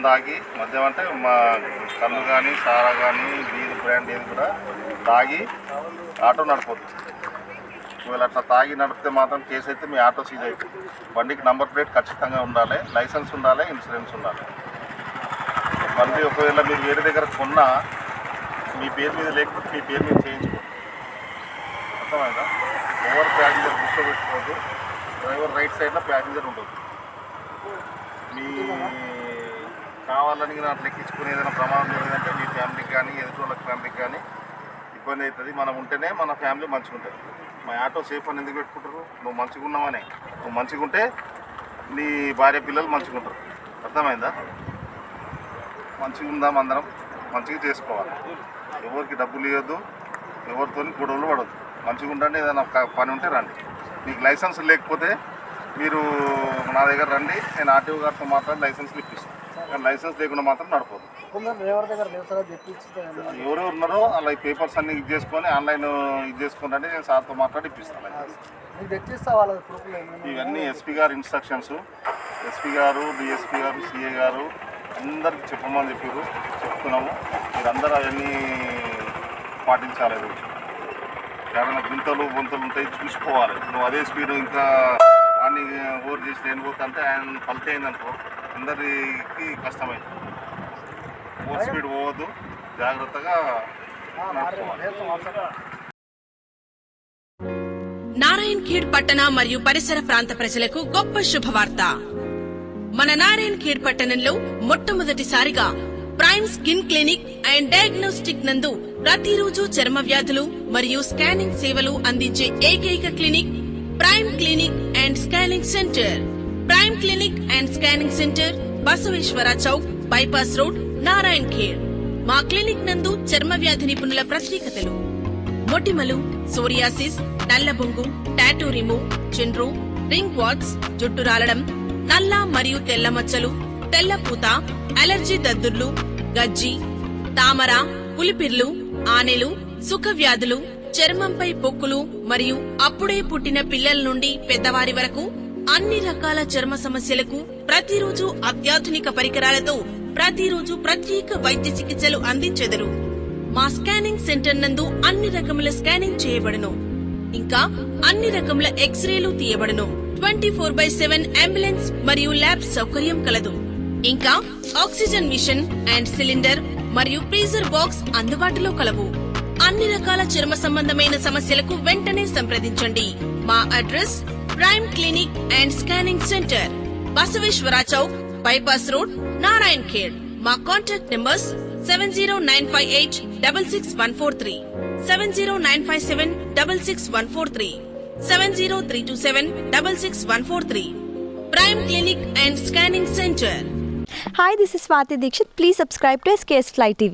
తాగి మద్యం అంటే మా కళ్ళు కానీ సారా కానీ బీర్ బ్రాండ్ ఏది కూడా తాగి ఆటో నడపొద్దు. ఒకవేళ అట్లా తాగి నడిపితే మాత్రం కేసు అయితే మీ ఆటో సీజ్ అవుతుంది. బండికి నంబర్ ప్లేట్ ఖచ్చితంగా ఉండాలి, లైసెన్స్ ఉండాలి, ఇన్సూరెన్స్ ఉండాలి. బండి ఒకవేళ మీరు వేరే దగ్గర కొన్నా మీ పేరు మీద లేకపోతే మీ పేరు మీద చేయించుకోండి. అర్థమైందా? ఓవర్ ప్యాసింజర్ కూర్చోబెట్టుకోవద్దు. డ్రైవర్ రైట్ సైడ్లో ప్యాసింజర్ ఉంటుంది. మీ కావాలని అట్లా ఎక్కించుకుని ఏదైనా ప్రమాదం జరిగిందంటే మీ ఫ్యామిలీకి కానీ ఎదుటి వాళ్ళకి ఫ్యామిలీకి కానీ ఇబ్బంది అవుతుంది. మనం ఉంటేనే మన ఫ్యామిలీ మంచిగా ఉంటుంది. మా ఆటో సేఫ్ అని ఎందుకు పెట్టుకుంటారు? నువ్వు మంచిగా ఉన్నావనే. నువ్వు మంచిగా ఉంటే నీ భార్య పిల్లలు మంచిగా ఉంటారు. అర్థమైందా? మంచిగా ఉందాం, అందరం మంచిగా చేసుకోవాలి. ఎవరికి డబ్బులు ఇవ్వద్దు, ఎవరితో గొడవలు పడద్దు. మంచిగా ఉండండి. ఏదైనా పని ఉంటే రండి. మీకు లైసెన్స్ లేకపోతే మీరు నా దగ్గర రండి, నేను ఆర్టీఓ గారితో మాట్లాడి లైసెన్స్లు ఇప్పిస్తాను. కానీ లైసెన్స్ లేకుండా మాత్రం నడపదు. ఎవరు ఉన్నారో అలా ఈ పేపర్స్ అన్ని ఇది చేసుకొని ఆన్లైన్ ఇది చేసుకోండి, నేను సార్తో మాట్లాడి ఇప్పిస్తాను. ఇవన్నీ ఎస్పీ గారు ఇన్స్ట్రక్షన్స్. ఎస్పీ గారు, డిఎస్పీ గారు, సిఏ గారు అందరికి చెప్పమని చెప్పారు. చెప్తున్నాము. మీరందరూ అవన్నీ పాటించాలి. ఏమైనా గుంతలు బొంతలు ఉంటాయి చూసుకోవాలి. నువ్వు అదే స్పీడ్ ఇంకా అన్ని ఓవర్ చేసి నేను పోతుంటే ఆయన పల్టీ అయిందనుకో అందరికి కష్టమైంది. ఓవర్ స్పీడ్ పోవద్దు, జాగ్రత్తగా నారాయణ్ ఖేడ్ పట్టణ మరియు పరిసర ప్రాంత ప్రజలకు గొప్ప శుభవార్త. మన నారాయణ్ ఖేడ్ పట్టణంలో మొట్టమొదటిసారిగా prime skin clinic and diagnostic నందు ప్రతిరోజు చర్మ వ్యాధులు మరియు స్కానింగ్ సేవలు అందించే ఏకైక clinic prime clinic and scanning centre. Prime clinic and scanning centre, Basaveshwara Chowk, bypass road, Narayankhed. మా క్లినిక్ నందు చర్మ వ్యాధి నిపుణుల ప్రత్యేకతలు: మొటిమలు, సోరియాసిస్, నల్లబొంగు, టాటూ రిమూవ్, చిండ్రు, రింగ్ వాట్స్, జుట్టు రాలడం, నల్ల మరియు తెల్ల మచ్చలు, తెల్లపూత, అలర్జీ దద్దుర్లు, గజ్జి, తామర, పులిపిర్లు, ఆనెలు, సుఖ వ్యాధులు, చర్మంపై పొక్కులు మరియు అప్పుడే పుట్టిన పిల్లల నుండి పెద్దవారి వరకు అన్ని రకాల చర్మ సమస్యలకు ప్రతిరోజు అత్యాధునిక పరికరాలతో ప్రతిరోజు ప్రత్యేక వైద్య చికిత్సలు అందించెదరు. మా స్కానింగ్ సెంటర్ నందు అన్ని రకముల స్కానింగ్ చేయబడును. ఇంకా అన్ని రకముల ఎక్స్రేలు తీయబడును. 24/7 అంబులెన్స్ మరియు ల్యాబ్ సౌకర్యం కలదు. ఇంకా ఆక్సిజన్ మిషన్ అండ్ సిలిండర్ మరియు ఫ్రీజర్ బాక్స్ అందుబాటులో కలవు. అన్ని రకాల చర్మ సంబంధమైన సమస్యలకు వెంటనే సంప్రదించండి. మా address prime clinic and scanning centre, Basaveshwara Chowk, bypass road, Narayankhed. మా contact numbers 7095866143, 70957666143, 70327666143. Prime Clinic and Scanning Center. Hi, this is Swati Dikshit. Please subscribe to SKS Fly TV.